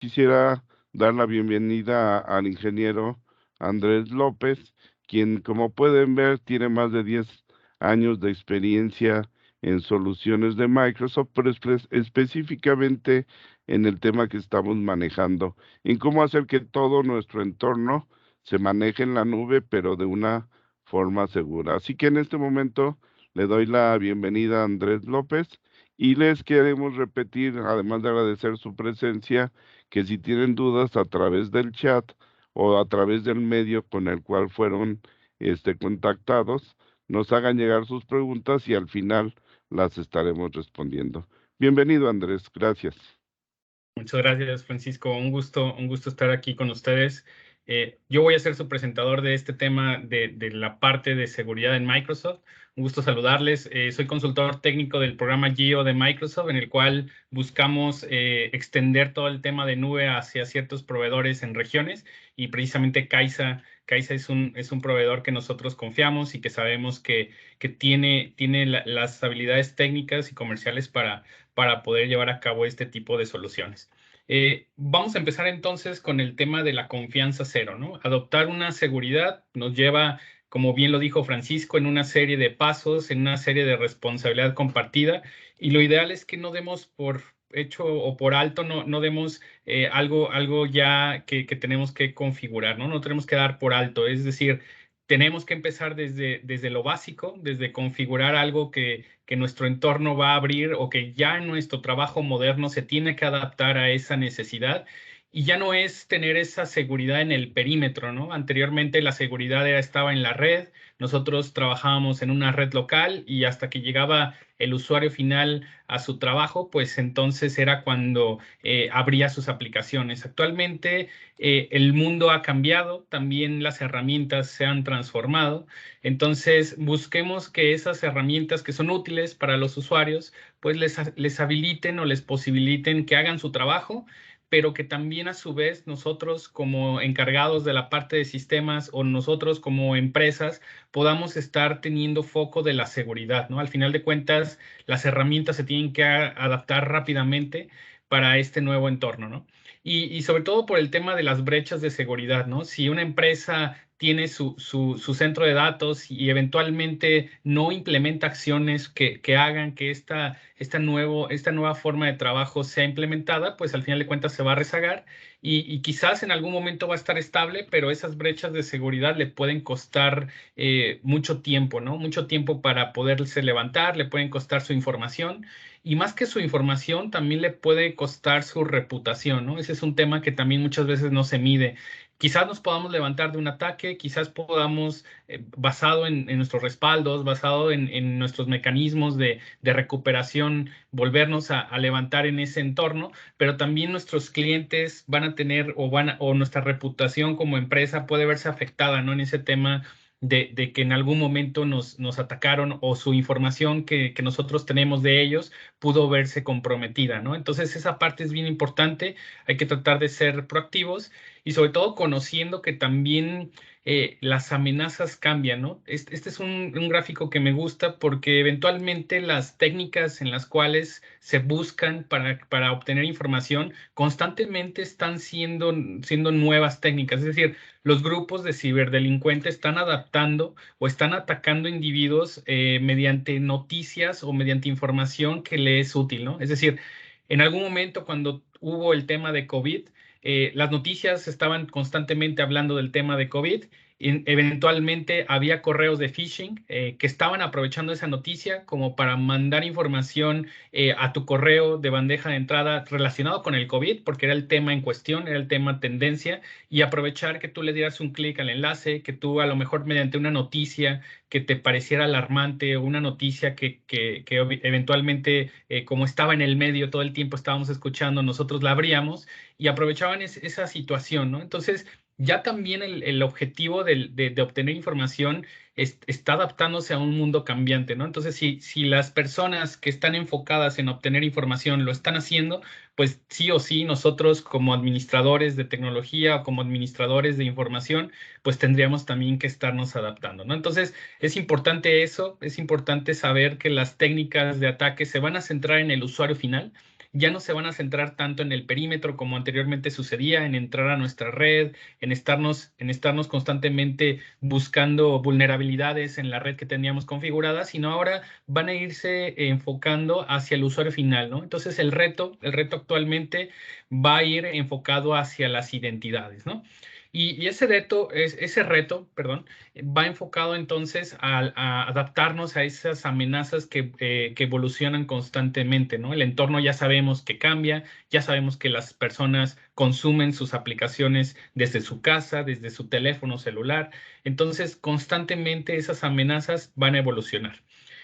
quisiera dar la bienvenida al ingeniero Andrés López, quien, como pueden ver, tiene más de 10 años de experiencia en soluciones de Microsoft, pero específicamente en el tema que estamos manejando, en cómo hacer que todo nuestro entorno se maneje en la nube, pero de una forma segura. Así que en este momento le doy la bienvenida a Andrés López y les queremos repetir, además de agradecer su presencia, que si tienen dudas a través del chat o a través del medio con el cual fueron contactados, nos hagan llegar sus preguntas y al final las estaremos respondiendo. Bienvenido, Andrés. Gracias. Muchas gracias, Francisco. Un gusto estar aquí con ustedes. Yo voy a ser su presentador de este tema de la parte de seguridad en Microsoft. Un gusto saludarles. Soy consultor técnico del programa Geo de Microsoft, en el cual buscamos extender todo el tema de nube hacia ciertos proveedores en regiones, y precisamente Kaisa es un proveedor que nosotros confiamos y que sabemos que tiene las habilidades técnicas y comerciales para poder llevar a cabo este tipo de soluciones. Vamos a empezar entonces con el tema de la confianza cero, ¿no? Adoptar una seguridad nos lleva, como bien lo dijo Francisco, en una serie de pasos, en una serie de responsabilidad compartida, y lo ideal es que no demos por hecho o por alto, no demos algo ya que tenemos que configurar, ¿no? No tenemos que dar por alto, es decir, tenemos que empezar desde lo básico, desde configurar algo que nuestro entorno va a abrir o que ya en nuestro trabajo moderno se tiene que adaptar a esa necesidad. Y ya no es tener esa seguridad en el perímetro, ¿no? Anteriormente la seguridad estaba en la red, nosotros trabajábamos en una red local y hasta que llegaba el usuario final a su trabajo, pues entonces era cuando abría sus aplicaciones. Actualmente el mundo ha cambiado, también las herramientas se han transformado. Entonces, busquemos que esas herramientas que son útiles para los usuarios, pues les habiliten o les posibiliten que hagan su trabajo, pero que también a su vez nosotros como encargados de la parte de sistemas o nosotros como empresas podamos estar teniendo foco de la seguridad, ¿no? Al final de cuentas, las herramientas se tienen que adaptar rápidamente para este nuevo entorno, ¿no? Y sobre todo por el tema de las brechas de seguridad, ¿no? Si una empresa tiene su centro de datos y eventualmente no implementa acciones que hagan que esta nueva forma de trabajo sea implementada, pues al final de cuentas se va a rezagar y quizás en algún momento va a estar estable, pero esas brechas de seguridad le pueden costar mucho tiempo, ¿no? Mucho tiempo para poderse levantar, le pueden costar su información. Y más que su información, también le puede costar su reputación, ¿no? Ese es un tema que también muchas veces no se mide. Quizás nos podamos levantar de un ataque, quizás podamos, basado en nuestros respaldos, basado en nuestros mecanismos de recuperación, volvernos a levantar en ese entorno, pero también nuestros clientes van a tener o nuestra reputación como empresa puede verse afectada, ¿no? En ese tema de que en algún momento nos atacaron o su información que nosotros tenemos de ellos pudo verse comprometida, ¿no? Entonces esa parte es bien importante, hay que tratar de ser proactivos y sobre todo conociendo que también las amenazas cambian, ¿no? Este es un gráfico que me gusta porque eventualmente las técnicas en las cuales se buscan para obtener información constantemente están siendo nuevas técnicas, es decir, los grupos de ciberdelincuentes están adaptando o están atacando individuos mediante noticias o mediante información que le es útil, ¿no? Es decir, en algún momento cuando hubo el tema de COVID, las noticias estaban constantemente hablando del tema de COVID. Eventualmente había correos de phishing que estaban aprovechando esa noticia como para mandar información a tu correo de bandeja de entrada relacionado con el COVID, porque era el tema en cuestión, era el tema tendencia, y aprovechar que tú le dieras un clic al enlace, que tú a lo mejor mediante una noticia que te pareciera alarmante o una noticia que eventualmente, como estaba en el medio todo el tiempo estábamos escuchando, nosotros la abríamos y aprovechaban esa situación, ¿no? Entonces, ya también el objetivo de obtener información está adaptándose a un mundo cambiante, ¿no? Entonces, si las personas que están enfocadas en obtener información lo están haciendo, pues sí o sí nosotros como administradores de tecnología o como administradores de información, pues tendríamos también que estarnos adaptando, ¿no? Entonces, es importante eso, es importante saber que las técnicas de ataque se van a centrar en el usuario final, ya no se van a centrar tanto en el perímetro como anteriormente sucedía, en entrar a nuestra red, en estarnos constantemente buscando vulnerabilidades en la red que teníamos configurada, sino ahora van a irse enfocando hacia el usuario final, ¿no? Entonces el reto actualmente va a ir enfocado hacia las identidades, ¿no? Y ese reto, perdón, va enfocado entonces a adaptarnos a esas amenazas que evolucionan constantemente, ¿no? El entorno ya sabemos que cambia, ya sabemos que las personas consumen sus aplicaciones desde su casa, desde su teléfono celular, entonces constantemente esas amenazas van a evolucionar.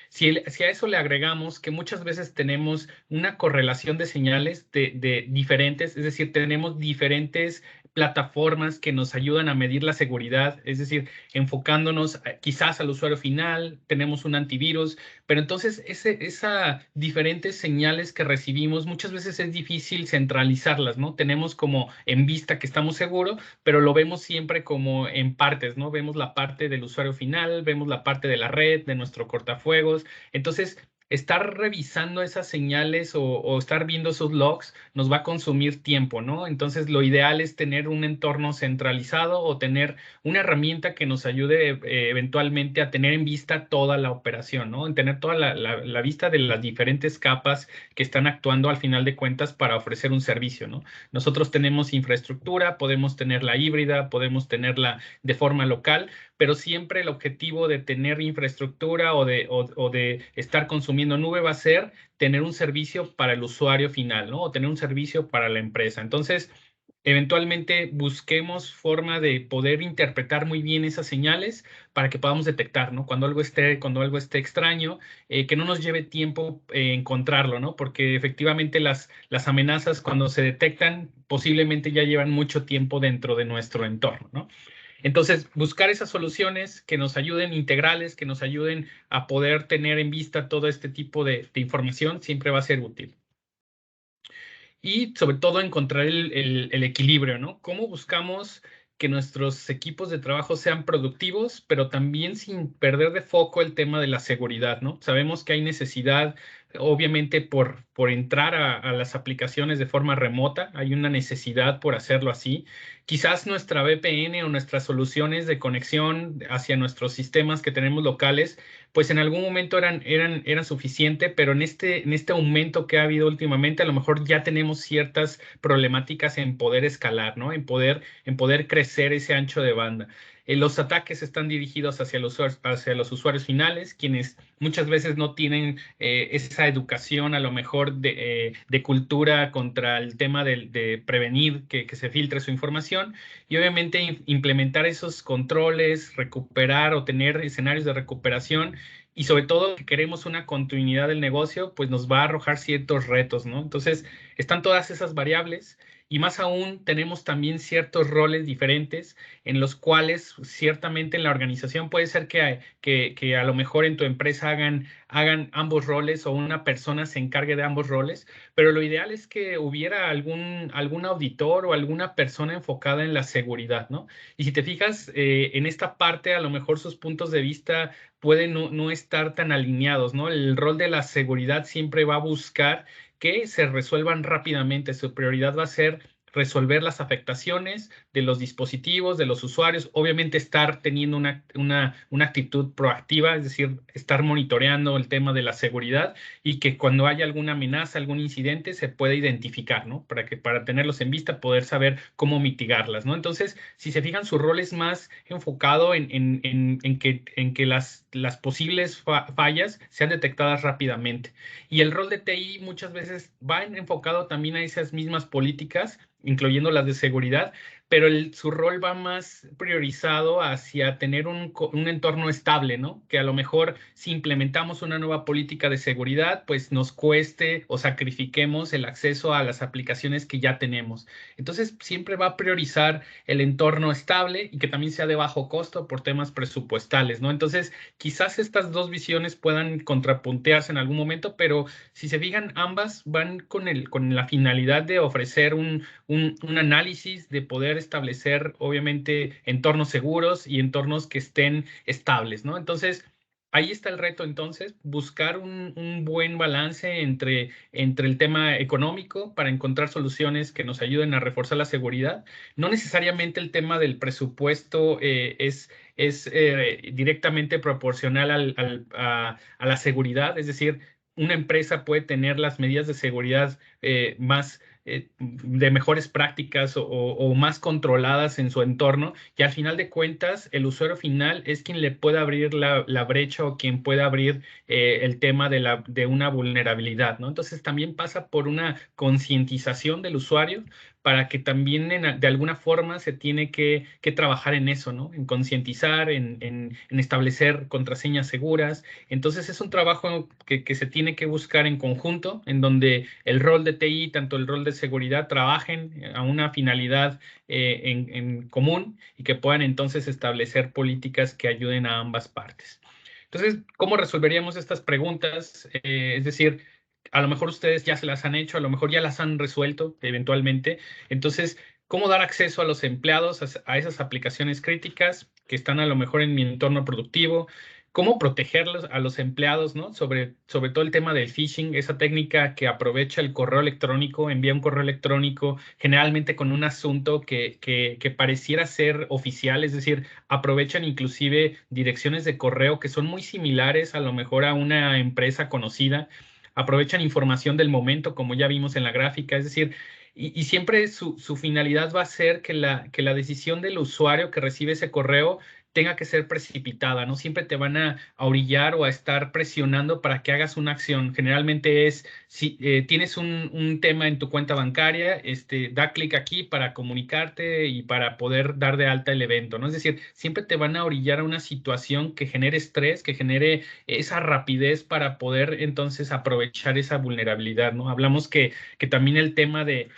Si a eso le agregamos que muchas veces tenemos una correlación de señales de diferentes, es decir, tenemos diferentes plataformas que nos ayudan a medir la seguridad, es decir, enfocándonos quizás al usuario final, tenemos un antivirus, pero entonces esas diferentes señales que recibimos muchas veces es difícil centralizarlas, ¿no? Tenemos como en vista que estamos seguros, pero lo vemos siempre como en partes, ¿no? Vemos la parte del usuario final, vemos la parte de la red, de nuestro cortafuegos. Entonces, estar revisando esas señales o estar viendo esos logs nos va a consumir tiempo, ¿no? Entonces, lo ideal es tener un entorno centralizado o tener una herramienta que nos ayude eventualmente a tener en vista toda la operación, ¿no? En tener toda la vista de las diferentes capas que están actuando al final de cuentas para ofrecer un servicio, ¿no? Nosotros tenemos infraestructura, podemos tenerla híbrida, podemos tenerla de forma local, pero siempre el objetivo de tener infraestructura o de estar consumiendo nube va a ser tener un servicio para el usuario final, ¿no? O tener un servicio para la empresa. Entonces, eventualmente busquemos forma de poder interpretar muy bien esas señales para que podamos detectar, ¿no? Cuando algo esté extraño, que no nos lleve tiempo encontrarlo, ¿no? Porque efectivamente las amenazas cuando se detectan posiblemente ya llevan mucho tiempo dentro de nuestro entorno, ¿no? Entonces, buscar esas soluciones que nos ayuden integrales, que nos ayuden a poder tener en vista todo este tipo de información, siempre va a ser útil. Y sobre todo encontrar el equilibrio, ¿no? ¿Cómo buscamos que nuestros equipos de trabajo sean productivos, pero también sin perder de foco el tema de la seguridad, ¿no? Sabemos que hay necesidad, obviamente, por entrar a las aplicaciones de forma remota, hay una necesidad por hacerlo así. Quizás nuestra VPN o nuestras soluciones de conexión hacia nuestros sistemas que tenemos locales pues en algún momento eran suficiente, pero en este aumento que ha habido últimamente, a lo mejor ya tenemos ciertas problemáticas en poder escalar, ¿no? En poder crecer ese ancho de banda. Los ataques están dirigidos hacia los usuarios finales, quienes muchas veces no tienen esa educación, a lo mejor de cultura contra el tema de prevenir que se filtre su información y obviamente implementar esos controles, recuperar o tener escenarios de recuperación y sobre todo que queremos una continuidad del negocio, pues nos va a arrojar ciertos retos, ¿no? Entonces, están todas esas variables y más aún tenemos también ciertos roles diferentes en los cuales ciertamente en la organización puede ser que a lo mejor en tu empresa hagan ambos roles o una persona se encargue de ambos roles, pero lo ideal es que hubiera algún auditor o alguna persona enfocada en la seguridad, ¿no? Y si te fijas, en esta parte a lo mejor sus puntos de vista pueden no estar tan alineados, ¿no? El rol de la seguridad siempre va a buscar que se resuelvan rápidamente. Su prioridad va a ser resolver las afectaciones de los dispositivos, de los usuarios, obviamente estar teniendo una actitud proactiva, es decir, estar monitoreando el tema de la seguridad y que cuando haya alguna amenaza, algún incidente, se pueda identificar, ¿no? Para tenerlos en vista, poder saber cómo mitigarlas, ¿no? Entonces, si se fijan, su rol es más enfocado en que las posibles fallas sean detectadas rápidamente. Y el rol de TI muchas veces va enfocado también a esas mismas políticas, incluyendo las de seguridad, pero su rol va más priorizado hacia tener un entorno estable, ¿no? Que a lo mejor si implementamos una nueva política de seguridad, pues nos cueste o sacrifiquemos el acceso a las aplicaciones que ya tenemos. Entonces, siempre va a priorizar el entorno estable y que también sea de bajo costo por temas presupuestales, ¿no? Entonces, quizás estas dos visiones puedan contrapuntearse en algún momento, pero si se fijan, ambas van con la finalidad de ofrecer un análisis, de poder establecer, obviamente, entornos seguros y entornos que estén estables, ¿no? Entonces, ahí está el reto entonces, buscar un buen balance entre el tema económico para encontrar soluciones que nos ayuden a reforzar la seguridad. No necesariamente el tema del presupuesto es directamente proporcional a la seguridad, es decir, una empresa puede tener las medidas de seguridad más de mejores prácticas o más controladas en su entorno, y al final de cuentas el usuario final es quien le puede abrir la brecha o quien puede abrir el tema de una vulnerabilidad, ¿no? Entonces también pasa por una concientización del usuario para que también de alguna forma se tiene que trabajar en eso, ¿no? En concientizar, en establecer contraseñas seguras. Entonces es un trabajo que se tiene que buscar en conjunto, en donde el rol de TI, tanto el rol de seguridad, trabajen a una finalidad en común y que puedan entonces establecer políticas que ayuden a ambas partes. Entonces, ¿cómo resolveríamos estas preguntas? Es decir, a lo mejor ustedes ya se las han hecho, a lo mejor ya las han resuelto eventualmente. Entonces, ¿cómo dar acceso a los empleados a esas aplicaciones críticas que están a lo mejor en mi entorno productivo? ¿Cómo protegerlos a los empleados, ¿no? Sobre todo el tema del phishing, esa técnica que aprovecha el correo electrónico, envía un correo electrónico generalmente con un asunto que pareciera ser oficial, es decir, aprovechan inclusive direcciones de correo que son muy similares a lo mejor a una empresa conocida, aprovechan información del momento, como ya vimos en la gráfica, es decir, y siempre su finalidad va a ser que la decisión del usuario que recibe ese correo tenga que ser precipitada, ¿no? Siempre te van a orillar o a estar presionando para que hagas una acción. Generalmente es, si tienes un tema en tu cuenta bancaria, da clic aquí para comunicarte y para poder dar de alta el evento, ¿no? Es decir, siempre te van a orillar a una situación que genere estrés, que genere esa rapidez para poder entonces aprovechar esa vulnerabilidad, ¿no? Hablamos que también el tema de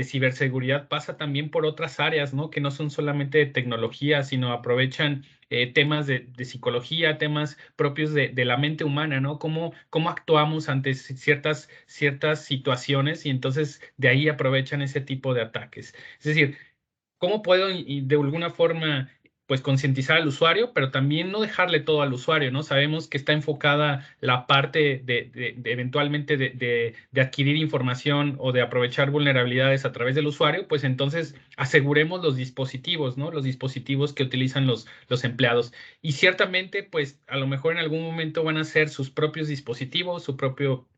ciberseguridad pasa también por otras áreas, ¿no? Que no son solamente de tecnología, sino aprovechan temas de psicología, temas propios de la mente humana, ¿no? Cómo actuamos ante ciertas situaciones y entonces de ahí aprovechan ese tipo de ataques. Es decir, ¿cómo puedo y de alguna forma pues concientizar al usuario, pero también no dejarle todo al usuario, ¿no? Sabemos que está enfocada la parte de eventualmente de adquirir información o de aprovechar vulnerabilidades a través del usuario, pues entonces aseguremos los dispositivos, ¿no? Los dispositivos que utilizan los empleados. Y ciertamente, pues a lo mejor en algún momento van a ser sus propios dispositivos, su propio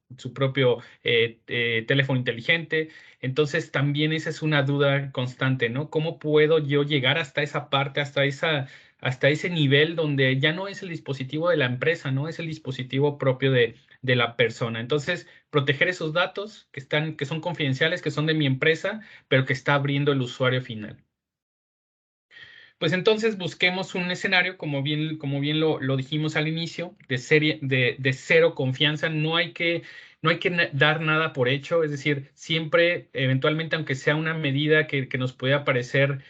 teléfono inteligente. Entonces también esa es una duda constante, ¿no? ¿Cómo puedo yo llegar hasta esa parte, hasta ese nivel donde ya no es el dispositivo de la empresa, ¿no? Es el dispositivo propio de la persona. Entonces, proteger esos datos que son confidenciales, que son de mi empresa, pero que está abriendo el usuario final. Pues entonces busquemos un escenario, como bien lo dijimos al inicio, de cero confianza. No hay que dar nada por hecho, es decir, siempre, eventualmente, aunque sea una medida que nos pueda parecer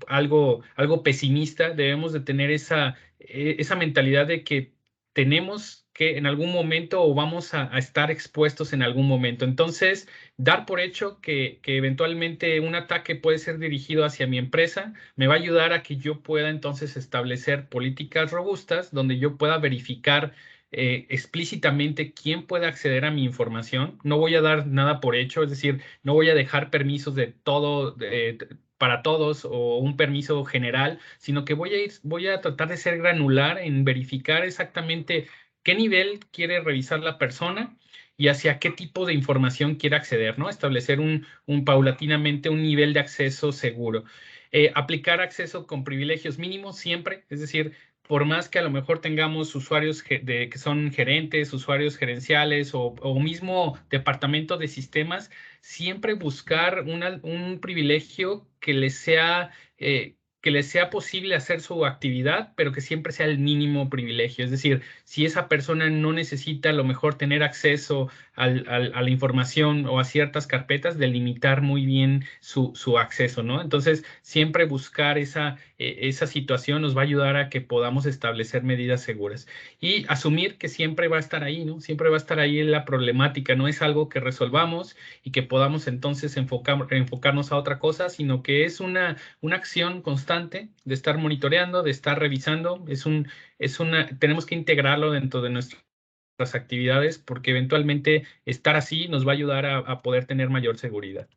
algo pesimista, debemos de tener esa mentalidad de que tenemos que en algún momento o vamos a estar expuestos en algún momento. Entonces, dar por hecho que eventualmente un ataque puede ser dirigido hacia mi empresa me va a ayudar a que yo pueda entonces establecer políticas robustas donde yo pueda verificar explícitamente quién puede acceder a mi información. No voy a dar nada por hecho, es decir, no voy a dejar permisos de todo para todos o un permiso general, sino que voy a tratar de ser granular en verificar exactamente qué nivel quiere revisar la persona y hacia qué tipo de información quiere acceder, ¿no? Establecer paulatinamente un nivel de acceso seguro. Aplicar acceso con privilegios mínimos siempre, es decir, por más que a lo mejor tengamos usuarios que son gerentes, usuarios gerenciales o mismo departamento de sistemas, siempre buscar un privilegio que les sea posible hacer su actividad, pero que siempre sea el mínimo privilegio. Es decir, si esa persona no necesita a lo mejor tener acceso a la información o a ciertas carpetas, delimitar muy bien su acceso, ¿no? Entonces, siempre buscar esa situación nos va a ayudar a que podamos establecer medidas seguras y asumir que siempre va a estar ahí, ¿no? Siempre va a estar ahí en la problemática, no es algo que resolvamos y que podamos entonces enfocarnos a otra cosa, sino que es una acción constante constante, de estar monitoreando, de estar revisando. Tenemos que integrarlo dentro de nuestras actividades porque eventualmente estar así nos va a ayudar a poder tener mayor seguridad.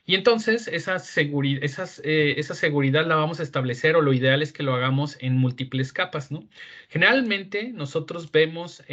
Y entonces esa seguridad la vamos a establecer, o lo ideal es que lo hagamos en múltiples capas, ¿no? Generalmente nosotros vemos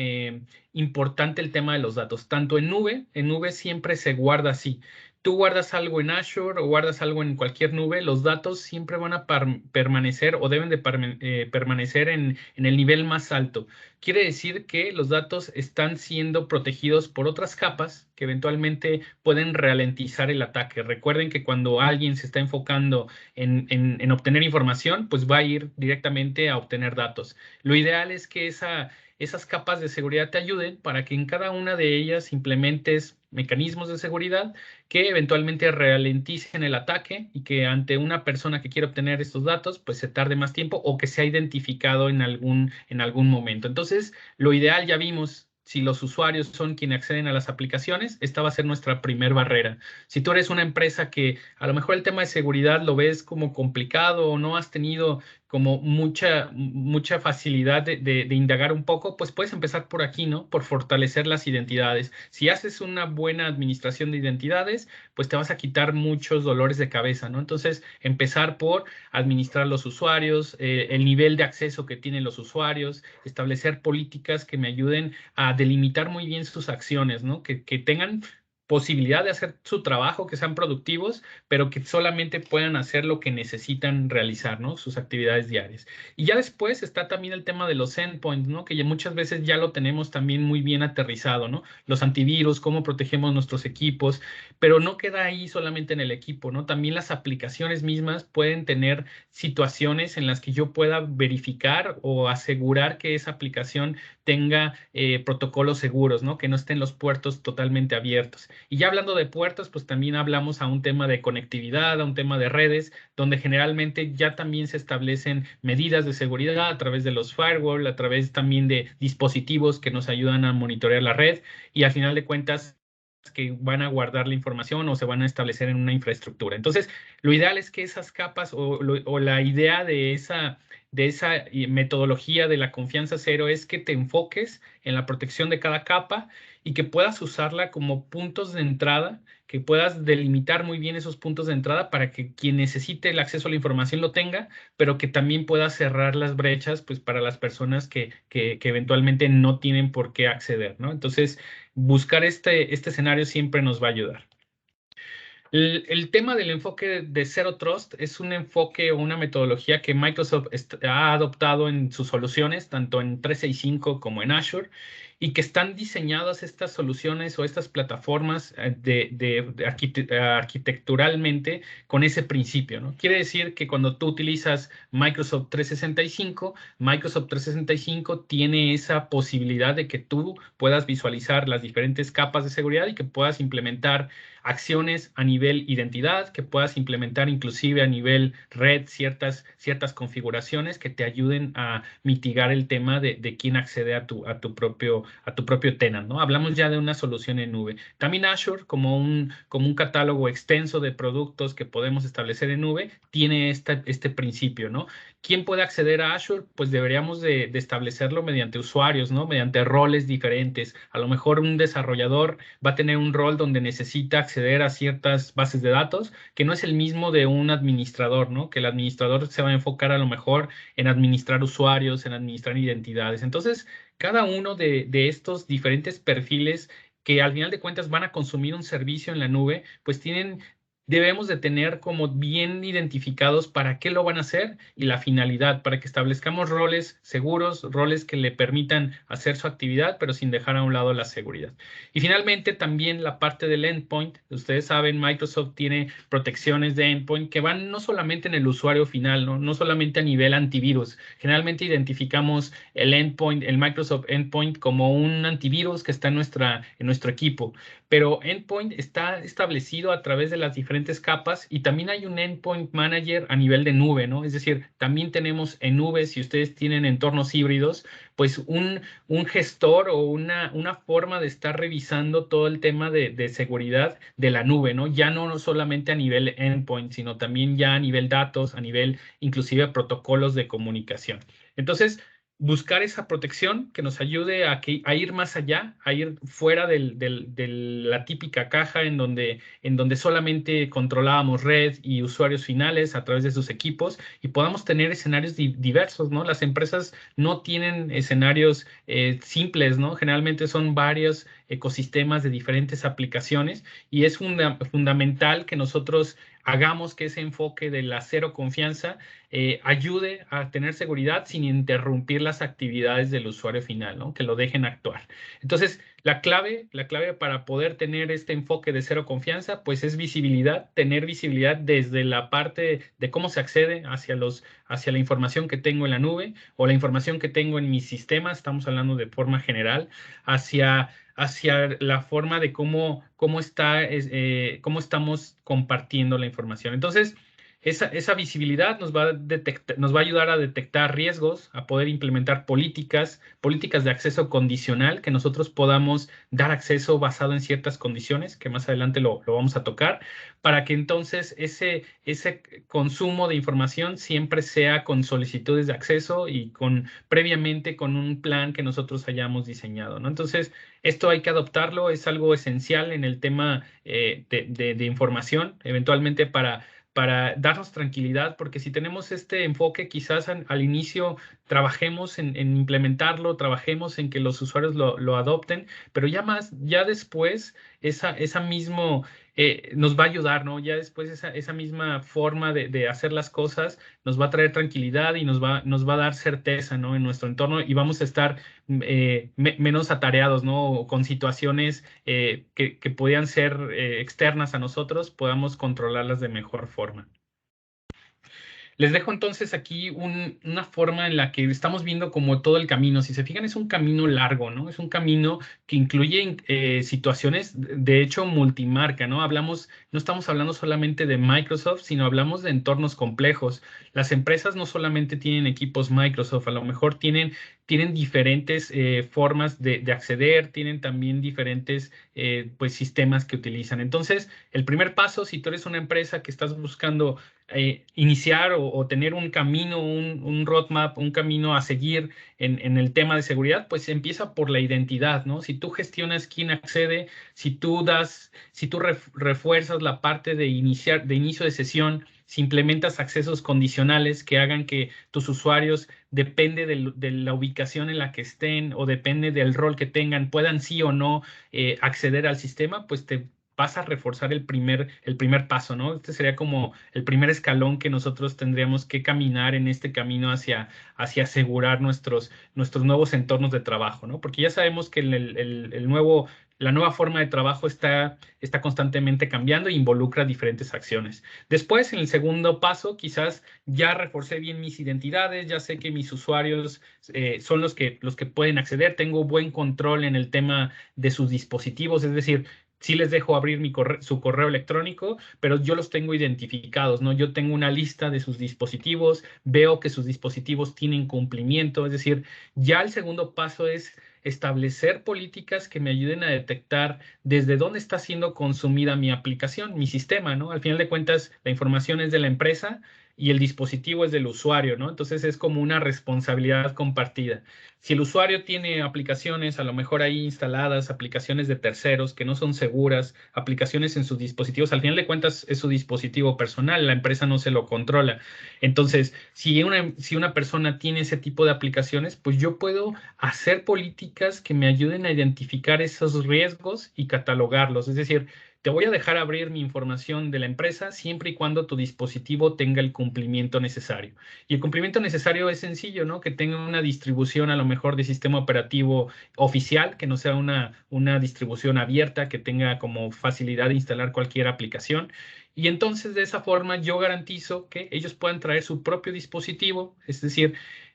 importante el tema de los datos, tanto en nube siempre se guarda así. Tú guardas algo en Azure o guardas algo en cualquier nube, los datos siempre van a permanecer o deben de permanecer en el nivel más alto. Quiere decir que los datos están siendo protegidos por otras capas que eventualmente pueden ralentizar el ataque. Recuerden que cuando alguien se está enfocando en obtener información, pues va a ir directamente a obtener datos. Lo ideal es que esas capas de seguridad te ayuden para que en cada una de ellas implementes mecanismos de seguridad que eventualmente ralenticen el ataque y que ante una persona que quiere obtener estos datos, pues se tarde más tiempo o que sea identificado en algún momento. Entonces, lo ideal, ya vimos, si los usuarios son quienes acceden a las aplicaciones, esta va a ser nuestra primer barrera. Si tú eres una empresa que a lo mejor el tema de seguridad lo ves como complicado o no has tenido como mucha facilidad de indagar un poco, pues puedes empezar por aquí, ¿no? Por fortalecer las identidades. Si haces una buena administración de identidades, pues te vas a quitar muchos dolores de cabeza, ¿no? Entonces, empezar por administrar los usuarios, el nivel de acceso que tienen los usuarios, establecer políticas que me ayuden a delimitar muy bien sus acciones, ¿no? Que tengan posibilidad de hacer su trabajo, que sean productivos, pero que solamente puedan hacer lo que necesitan realizar, ¿no? Sus actividades diarias. Y ya después está también el tema de los endpoints, ¿no? Que ya muchas veces ya lo tenemos también muy bien aterrizado, ¿no? Los antivirus, cómo protegemos nuestros equipos, pero no queda ahí solamente en el equipo, ¿no? También las aplicaciones mismas pueden tener situaciones en las que yo pueda verificar o asegurar que esa aplicación tenga protocolos seguros, ¿no? Que no estén los puertos totalmente abiertos. Y ya hablando de puertos, pues también hablamos a un tema de conectividad, a un tema de redes, donde generalmente ya también se establecen medidas de seguridad a través de los firewall, a través también de dispositivos que nos ayudan a monitorear la red y al final de cuentas que van a guardar la información o se van a establecer en una infraestructura. Entonces, lo ideal es que esas capas o la idea de esa metodología de la confianza cero es que te enfoques en la protección de cada capa y que puedas usarla como puntos de entrada, que puedas delimitar muy bien esos puntos de entrada para que quien necesite el acceso a la información lo tenga, pero que también puedas cerrar las brechas pues, para las personas que eventualmente no tienen por qué acceder, ¿no? Entonces, buscar este escenario siempre nos va a ayudar. El tema del enfoque de Zero Trust es un enfoque o una metodología que Microsoft ha adoptado en sus soluciones, tanto en 365 como en Azure, y que están diseñadas estas soluciones o estas plataformas arquitecturalmente con ese principio, ¿no? Quiere decir que cuando tú utilizas Microsoft 365, Microsoft 365 tiene esa posibilidad de que tú puedas visualizar las diferentes capas de seguridad y que puedas implementar acciones a nivel identidad, que puedas implementar inclusive a nivel red ciertas configuraciones que te ayuden a mitigar el tema de quién accede a tu propio tenant, ¿no? Hablamos ya de una solución en nube. También Azure, como un catálogo extenso de productos que podemos establecer en nube, tiene este principio, ¿no? ¿Quién puede acceder a Azure? Pues deberíamos de establecerlo mediante usuarios, ¿no? Mediante roles diferentes. A lo mejor un desarrollador va a tener un rol donde necesita acceder a ciertas bases de datos que no es el mismo de un administrador, ¿no? Que el administrador se va a enfocar a lo mejor en administrar usuarios, en administrar identidades. Entonces, cada uno de estos diferentes perfiles que al final de cuentas van a consumir un servicio en la nube, pues debemos de tener como bien identificados para qué lo van a hacer y la finalidad, para que establezcamos roles seguros, roles que le permitan hacer su actividad, pero sin dejar a un lado la seguridad. Y finalmente también la parte del endpoint. Ustedes saben, Microsoft tiene protecciones de endpoint que van no solamente en el usuario final, no solamente a nivel antivirus. Generalmente identificamos el endpoint, el Microsoft Endpoint como un antivirus que está en nuestro equipo, pero endpoint está establecido a través de las diferentes diferentes capas, y también hay un Endpoint Manager a nivel de nube, ¿no? Es decir, también tenemos en nube, si ustedes tienen entornos híbridos, pues un gestor o una forma de estar revisando todo el tema de seguridad de la nube, ¿no? Ya no solamente a nivel endpoint, sino también ya a nivel datos, a nivel inclusive protocolos de comunicación. Entonces, buscar esa protección que nos ayude a ir más allá, a ir fuera de la típica caja en donde solamente controlábamos red y usuarios finales a través de sus equipos, y podamos tener escenarios diversos, ¿no? Las empresas no tienen escenarios simples, ¿no? Generalmente son varios ecosistemas de diferentes aplicaciones, y es fundamental que nosotros hagamos que ese enfoque de la cero confianza ayude a tener seguridad sin interrumpir las actividades del usuario final, ¿no? Que lo dejen actuar. Entonces, la clave para poder tener este enfoque de cero confianza, pues es visibilidad, tener visibilidad desde la parte de cómo se accede hacia la información que tengo en la nube o la información que tengo en mi sistema, estamos hablando de forma general, hacia la forma de cómo estamos compartiendo la información. Entonces, esa visibilidad nos va a ayudar a detectar riesgos, a poder implementar políticas de acceso condicional, que nosotros podamos dar acceso basado en ciertas condiciones, que más adelante lo vamos a tocar, para que entonces ese consumo de información siempre sea con solicitudes de acceso y previamente con un plan que nosotros hayamos diseñado, ¿no? Entonces, esto hay que adoptarlo, es algo esencial en el tema de información, eventualmente para darnos tranquilidad, porque si tenemos este enfoque, quizás al inicio trabajemos en implementarlo, trabajemos en que los usuarios lo adopten, pero ya después esa mismo nos va a ayudar, ¿no? Ya después esa misma forma de hacer las cosas nos va a traer tranquilidad y nos va a dar certeza, ¿no? En nuestro entorno, y vamos a estar menos atareados, ¿no? O con situaciones que podían ser externas a nosotros, podamos controlarlas de mejor forma. Les dejo entonces aquí una forma en la que estamos viendo como todo el camino. Si se fijan, es un camino largo, ¿no? Es un camino que incluye situaciones, de hecho, multimarca, ¿no? No estamos hablando solamente de Microsoft, sino hablamos de entornos complejos. Las empresas no solamente tienen equipos Microsoft, a lo mejor tienen diferentes formas de acceder, tienen también diferentes pues, sistemas que utilizan. Entonces, el primer paso, si tú eres una empresa que estás buscando iniciar o tener un camino, un roadmap, un camino a seguir en el tema de seguridad, pues empieza por la identidad, ¿no? Si tú gestionas quién accede, si tú refuerzas la parte de inicio de sesión, si implementas accesos condicionales que hagan que tus usuarios, depende de la ubicación en la que estén o depende del rol que tengan, puedan sí o no acceder al sistema, pues te vas a reforzar el primer paso, ¿no? Este sería como el primer escalón que nosotros tendríamos que caminar en este camino hacia asegurar nuestros nuevos entornos de trabajo, ¿no? Porque ya sabemos que la nueva forma de trabajo está constantemente cambiando e involucra diferentes acciones. Después, en el segundo paso, quizás ya reforcé bien mis identidades, ya sé que mis usuarios son los que pueden acceder, tengo buen control en el tema de sus dispositivos, es decir, sí les dejo abrir su correo electrónico, pero yo los tengo identificados, ¿no? Yo tengo una lista de sus dispositivos, veo que sus dispositivos tienen cumplimiento, es decir, ya el segundo paso es establecer políticas que me ayuden a detectar desde dónde está siendo consumida mi aplicación, mi sistema, ¿no? Al final de cuentas, la información es de la empresa y el dispositivo es del usuario, ¿no? Entonces es como una responsabilidad compartida. Si el usuario tiene aplicaciones, a lo mejor ahí instaladas, aplicaciones de terceros que no son seguras, aplicaciones en sus dispositivos, al final de cuentas es su dispositivo personal, la empresa no se lo controla. Entonces, si una persona tiene ese tipo de aplicaciones, pues yo puedo hacer políticas que me ayuden a identificar esos riesgos y catalogarlos. Es decir, te voy a dejar abrir mi información de la empresa siempre y cuando tu dispositivo tenga el cumplimiento necesario. Y el cumplimiento necesario es sencillo, ¿no? Que tenga una distribución a lo mejor de sistema operativo oficial, que no sea una distribución abierta, que tenga como facilidad de instalar cualquier aplicación. Y entonces de esa forma yo garantizo que ellos puedan traer su propio dispositivo, es decir,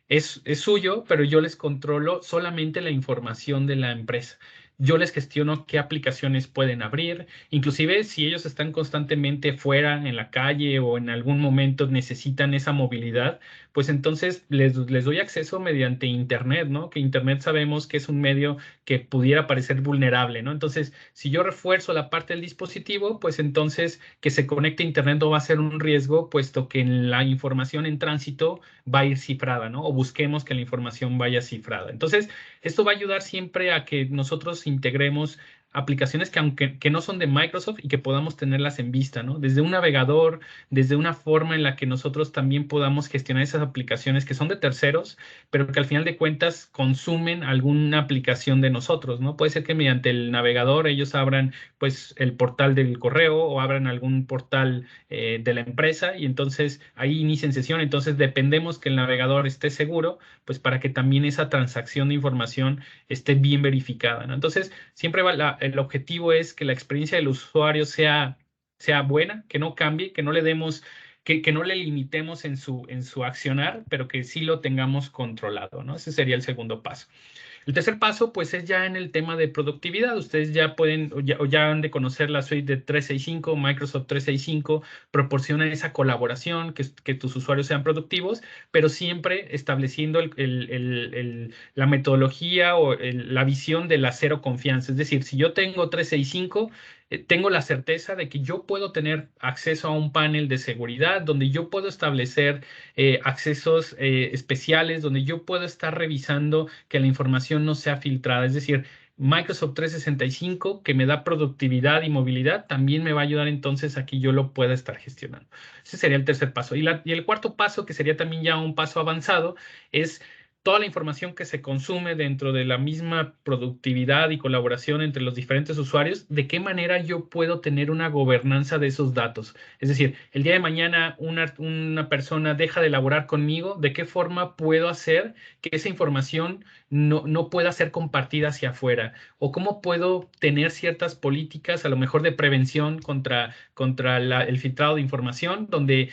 es suyo, pero yo les controlo solamente la información de la empresa. yo les gestiono qué aplicaciones pueden abrir, inclusive si ellos están constantemente fuera en la calle o en algún momento necesitan esa movilidad, pues entonces les doy acceso mediante Internet, ¿no? Que Internet sabemos que es un medio que pudiera parecer vulnerable, ¿no? Entonces, si yo refuerzo la parte del dispositivo, pues entonces que se conecte a Internet no va a ser un riesgo, puesto que la información en tránsito va a ir cifrada, ¿no? O busquemos que la información vaya cifrada. Entonces, esto va a ayudar siempre a que nosotros integremos aplicaciones que aunque que no son de Microsoft y que podamos tenerlas en vista, ¿no? Desde un navegador, desde una forma en la que nosotros también podamos gestionar esas aplicaciones que son de terceros, pero que al final de cuentas consumen alguna aplicación de nosotros, ¿no? Puede ser que mediante el navegador ellos abran pues el portal del correo o abran algún portal de la empresa y entonces ahí inicien sesión. Entonces dependemos que el navegador esté seguro, pues para que también esa transacción de información esté bien verificada, ¿no? Entonces siempre el objetivo es que la experiencia del usuario sea buena, que no cambie, que no le demos que no le limitemos en su accionar, pero que sí lo tengamos controlado, ¿no? Ese sería el segundo paso. El tercer paso, pues, es ya en el tema de productividad. Ustedes ya pueden o ya han de conocer la suite de 365, Microsoft 365 proporciona esa colaboración, que tus usuarios sean productivos, pero siempre estableciendo la metodología o la visión de la cero confianza. Es decir, si yo tengo 365, tengo la certeza de que yo puedo tener acceso a un panel de seguridad donde yo puedo establecer accesos especiales, donde yo puedo estar revisando que la información no sea filtrada. Es decir, Microsoft 365, que me da productividad y movilidad, también me va a ayudar entonces a que yo lo pueda estar gestionando. Ese sería el tercer paso. Y el cuarto paso, que sería también ya un paso avanzado, es toda la información que se consume dentro de la misma productividad y colaboración entre los diferentes usuarios, de qué manera yo puedo tener una gobernanza de esos datos. Es decir, el día de mañana una persona deja de laborar conmigo, ¿de qué forma puedo hacer que esa información no pueda ser compartida hacia afuera? ¿O cómo puedo tener ciertas políticas, a lo mejor de prevención contra el filtrado de información, donde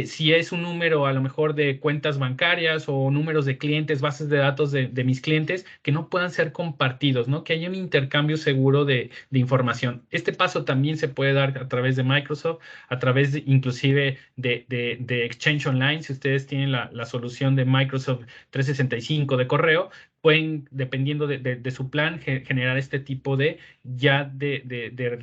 si es un número a lo mejor de cuentas bancarias o números de clientes, bases de datos de mis clientes, que no puedan ser compartidos, ¿no? Que haya un intercambio seguro de información. Este paso también se puede dar a través de Microsoft, a través inclusive de Exchange Online. Si ustedes tienen la solución de Microsoft 365 de correo, pueden, dependiendo de su plan, generar este tipo de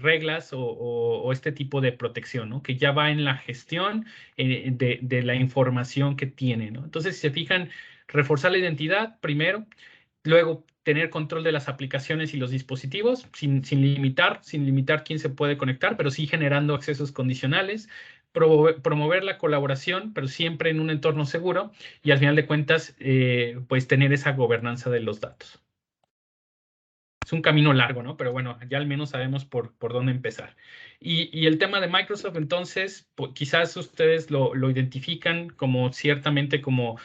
reglas o este tipo de protección, ¿no? Que ya va en la gestión de la información que tiene, ¿no? Entonces, si se fijan, reforzar la identidad primero, luego tener control de las aplicaciones y los dispositivos sin limitar quién se puede conectar, pero sí generando accesos condicionales, promover la colaboración, pero siempre en un entorno seguro y al final de cuentas, pues tener esa gobernanza de los datos. Es un camino largo, ¿no? Pero bueno, ya al menos sabemos por dónde empezar. Y el tema de Microsoft, entonces, pues, quizás ustedes lo identifican como ciertamente como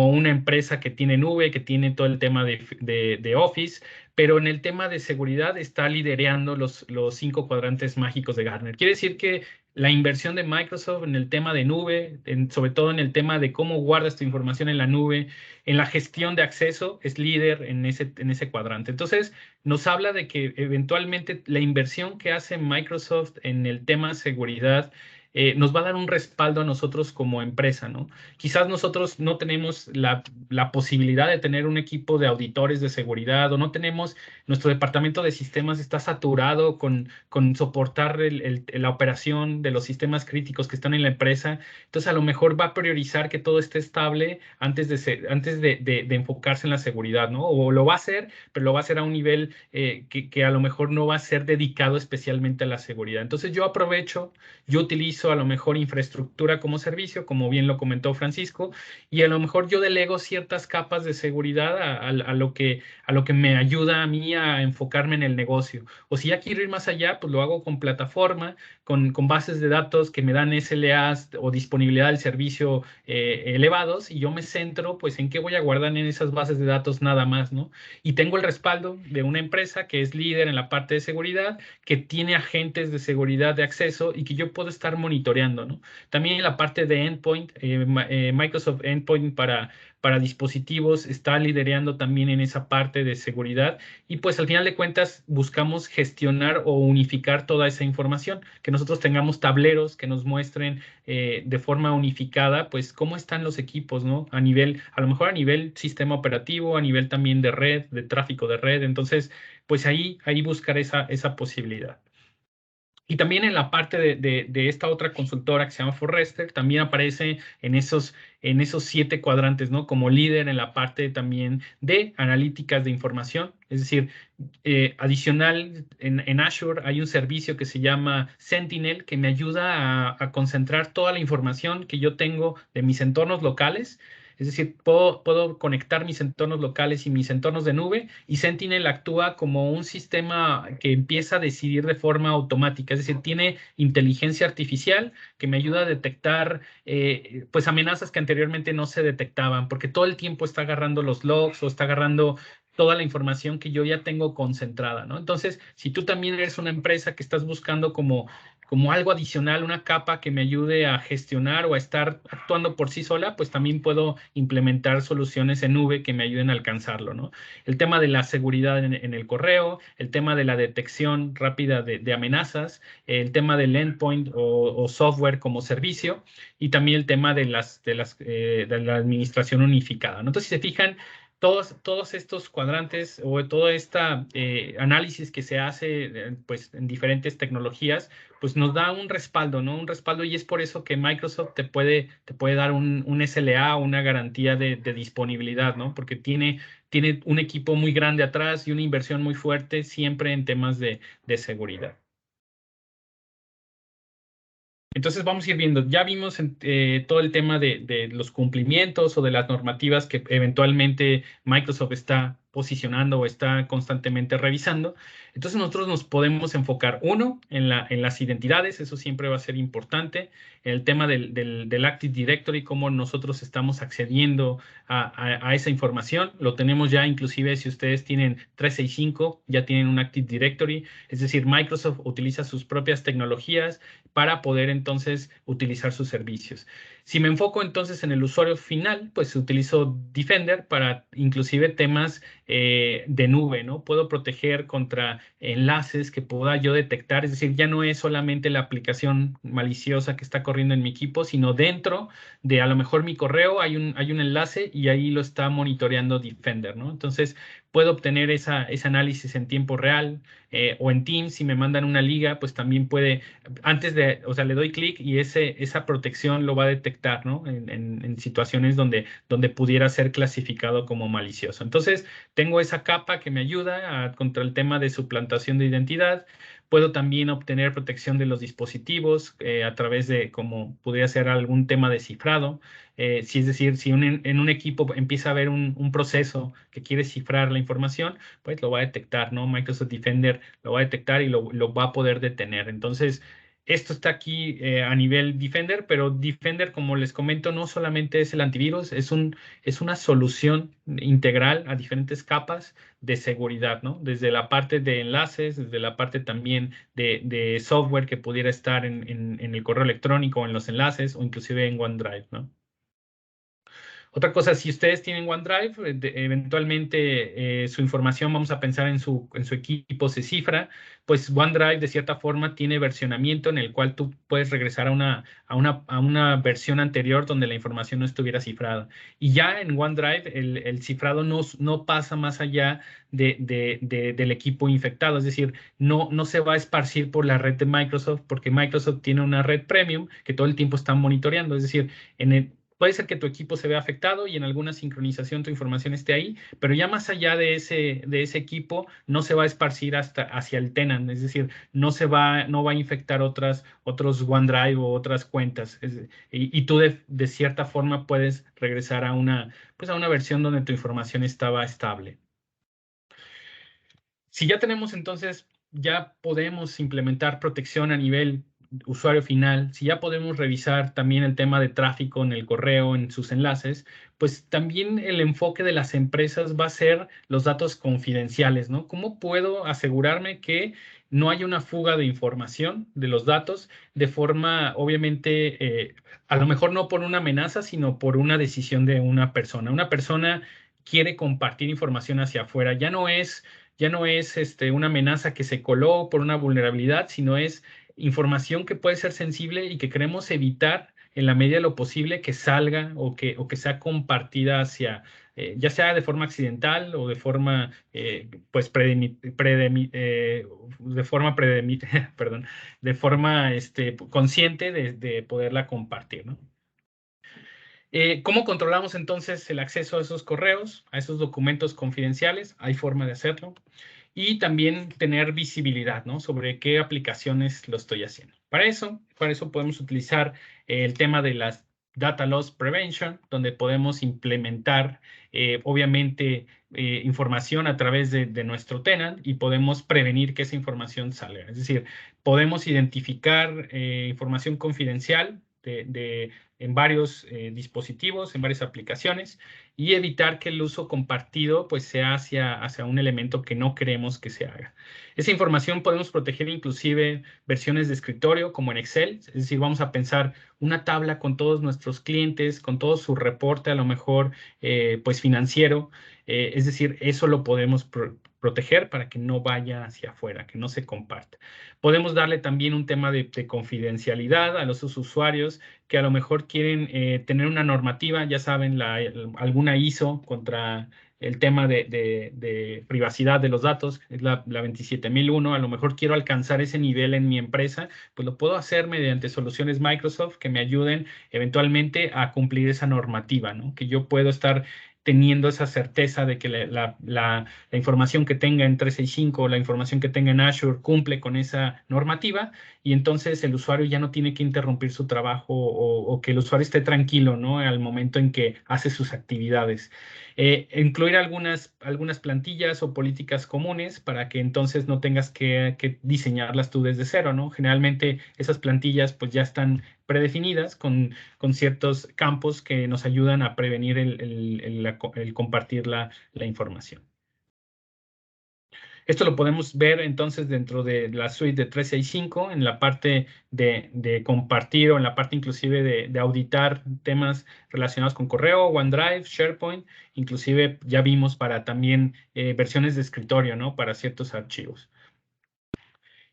una empresa que tiene nube, que tiene todo el tema de Office, pero en el tema de seguridad está liderando los 5 cuadrantes mágicos de Gartner. Quiere decir que la inversión de Microsoft en el tema de nube, sobre todo en el tema de cómo guardas tu información en la nube, en la gestión de acceso, es líder en ese cuadrante. Entonces, nos habla de que eventualmente la inversión que hace Microsoft en el tema seguridad nos va a dar un respaldo a nosotros como empresa, ¿no? Quizás nosotros no tenemos la posibilidad de tener un equipo de auditores de seguridad o no tenemos, nuestro departamento de sistemas está saturado con soportar la operación de los sistemas críticos que están en la empresa. Entonces, a lo mejor va a priorizar que todo esté estable antes de enfocarse en la seguridad, ¿no? O lo va a hacer, pero lo va a hacer a un nivel que a lo mejor no va a ser dedicado especialmente a la seguridad. Entonces yo utilizo a lo mejor infraestructura como servicio, como bien lo comentó Francisco, y a lo mejor yo delego ciertas capas de seguridad a lo que me ayuda a mí a enfocarme en el negocio. O si ya quiero ir más allá, pues lo hago con plataforma, con bases de datos que me dan SLAs o disponibilidad del servicio elevados, y yo me centro pues en qué voy a guardar en esas bases de datos nada más, ¿no? Y tengo el respaldo de una empresa que es líder en la parte de seguridad, que tiene agentes de seguridad de acceso y que yo puedo estar monitoreando, ¿no? También en la parte de endpoint, Microsoft Endpoint para dispositivos, está liderando también en esa parte de seguridad y pues al final de cuentas buscamos gestionar o unificar toda esa información, que nosotros tengamos tableros que nos muestren de forma unificada pues cómo están los equipos, ¿no? A nivel, a lo mejor a nivel sistema operativo, a nivel también de red, de tráfico de red, entonces pues ahí buscar esa posibilidad. Y también en la parte de esta otra consultora que se llama Forrester, también aparece en esos 7 cuadrantes, ¿no? Como líder en la parte también de analíticas de información. Es decir, adicional en Azure hay un servicio que se llama Sentinel que me ayuda a concentrar toda la información que yo tengo de mis entornos locales. Es decir, puedo conectar mis entornos locales y mis entornos de nube y Sentinel actúa como un sistema que empieza a decidir de forma automática. Es decir, tiene inteligencia artificial que me ayuda a detectar pues amenazas que anteriormente no se detectaban, porque todo el tiempo está agarrando los logs o está agarrando toda la información que yo ya tengo concentrada, ¿no? Entonces, si tú también eres una empresa que estás buscando como algo adicional, una capa que me ayude a gestionar o a estar actuando por sí sola, pues también puedo implementar soluciones en nube que me ayuden a alcanzarlo, ¿no? El tema de la seguridad en el correo, el tema de la detección rápida de amenazas, el tema del endpoint o software como servicio y también el tema de la administración unificada, ¿no? Entonces, si se fijan, todos estos cuadrantes o todo este análisis que se hace pues, en diferentes tecnologías, pues nos da un respaldo, ¿no? Un respaldo y es por eso que Microsoft te puede dar un SLA, una garantía de disponibilidad, ¿no? Porque tiene un equipo muy grande atrás y una inversión muy fuerte siempre en temas de seguridad. Entonces vamos a ir viendo, ya vimos todo el tema de los cumplimientos o de las normativas que eventualmente Microsoft está posicionando o está constantemente revisando. Entonces nosotros nos podemos enfocar, uno, en las identidades, eso siempre va a ser importante, el tema del Active Directory, cómo nosotros estamos accediendo a esa información. Lo tenemos ya inclusive si ustedes tienen 365, ya tienen un Active Directory, es decir, Microsoft utiliza sus propias tecnologías para poder entonces utilizar sus servicios. Si me enfoco entonces en el usuario final, pues utilizo Defender para inclusive temas de nube, ¿no? Puedo proteger contra enlaces que pueda yo detectar, es decir, ya no es solamente la aplicación maliciosa que está corriendo en mi equipo, sino dentro de a lo mejor mi correo hay un enlace y ahí lo está monitoreando Defender, ¿no? Entonces puedo obtener ese análisis en tiempo real o en Teams, si me mandan una liga, pues también puede o sea, le doy clic y esa protección lo va a detectar, ¿no? En situaciones donde pudiera ser clasificado como malicioso. Entonces, tengo esa capa que me ayuda contra el tema de suplantación de identidad. Puedo también obtener protección de los dispositivos a través de, como pudiera ser algún tema de cifrado. Si es decir, si en un equipo empieza a haber un proceso que quiere cifrar la información, pues lo va a detectar, ¿no? Microsoft Defender lo va a detectar y lo va a poder detener. Entonces, esto está aquí a nivel Defender, pero Defender, como les comento, no solamente es el antivirus, es una solución integral a diferentes capas de seguridad, ¿no? Desde la parte de enlaces, desde la parte también de software que pudiera estar en el correo electrónico, en los enlaces o inclusive en OneDrive, ¿no? Otra cosa, si ustedes tienen OneDrive, eventualmente su información, vamos a pensar en su equipo, se cifra, pues OneDrive de cierta forma tiene versionamiento en el cual tú puedes regresar a una versión anterior donde la información no estuviera cifrada. Y ya en OneDrive el cifrado no pasa más allá del equipo infectado, es decir, no se va a esparcir por la red de Microsoft porque Microsoft tiene una red premium que todo el tiempo está monitoreando, es decir, puede ser que tu equipo se vea afectado y en alguna sincronización tu información esté ahí, pero ya más allá de ese equipo no se va a esparcir hacia el tenant, es decir, no va a infectar otros OneDrive o otras cuentas. Y tú de cierta forma puedes regresar a una versión donde tu información estaba estable. Si ya tenemos entonces, ya podemos implementar protección a nivel usuario final, si ya podemos revisar también el tema de tráfico en el correo, en sus enlaces, pues también el enfoque de las empresas va a ser los datos confidenciales, ¿no? ¿Cómo puedo asegurarme que no haya una fuga de información de los datos de forma, obviamente, a lo mejor no por una amenaza, sino por una decisión de una persona. Una persona quiere compartir información hacia afuera. Ya no es una amenaza que se coló por una vulnerabilidad, sino es información que puede ser sensible y que queremos evitar en la medida de lo posible que salga o que sea compartida hacia, ya sea de forma accidental o de forma, pues, perdón, de forma consciente de poderla compartir, ¿no? ¿Cómo controlamos entonces el acceso a esos correos, a esos documentos confidenciales? Hay forma de hacerlo. Y también tener visibilidad, ¿no? Sobre qué aplicaciones lo estoy haciendo. Para eso podemos utilizar el tema de las Data Loss Prevention, donde podemos implementar, obviamente, información a través de nuestro tenant y podemos prevenir que esa información salga. Es decir, podemos identificar información confidencial en varios dispositivos, en varias aplicaciones, y evitar que el uso compartido pues sea hacia un elemento que no queremos que se haga. Esa información podemos proteger inclusive versiones de escritorio como en Excel, es decir, vamos a pensar una tabla con todos nuestros clientes, con todo su reporte a lo mejor pues financiero, es decir, eso lo podemos proteger para que no vaya hacia afuera, que no se comparta. Podemos darle también un tema de confidencialidad a los usuarios que a lo mejor quieren tener una normativa, ya saben, alguna ISO contra el tema de privacidad de los datos, es la 27001, a lo mejor quiero alcanzar ese nivel en mi empresa, pues lo puedo hacer mediante soluciones Microsoft que me ayuden eventualmente a cumplir esa normativa, ¿no? Que yo puedo estar teniendo esa certeza de que la información que tenga en 365 o la información que tenga en Azure cumple con esa normativa, y entonces el usuario ya no tiene que interrumpir su trabajo o que el usuario esté tranquilo, ¿no? Al momento en que hace sus actividades. Incluir algunas plantillas o políticas comunes para que entonces no tengas que diseñarlas tú desde cero, ¿no? Generalmente esas plantillas pues ya están predefinidas con ciertos campos que nos ayudan a prevenir el compartir la información. Esto lo podemos ver entonces dentro de la suite de 365 en la parte de compartir o en la parte inclusive de auditar temas relacionados con correo, OneDrive, SharePoint, inclusive ya vimos para también versiones de escritorio, ¿no? Para ciertos archivos.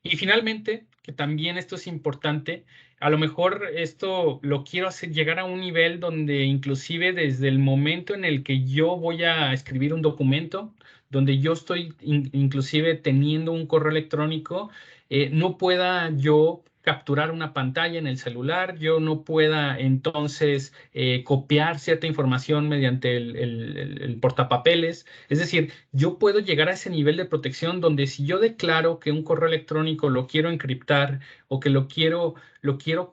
Y finalmente, que también esto es importante, a lo mejor esto lo quiero hacer llegar a un nivel donde inclusive desde el momento en el que yo voy a escribir un documento, donde yo estoy inclusive teniendo un correo electrónico, no pueda yo capturar una pantalla en el celular, yo no pueda entonces copiar cierta información mediante el portapapeles. Es decir, yo puedo llegar a ese nivel de protección donde si yo declaro que un correo electrónico lo quiero encriptar o que lo quiero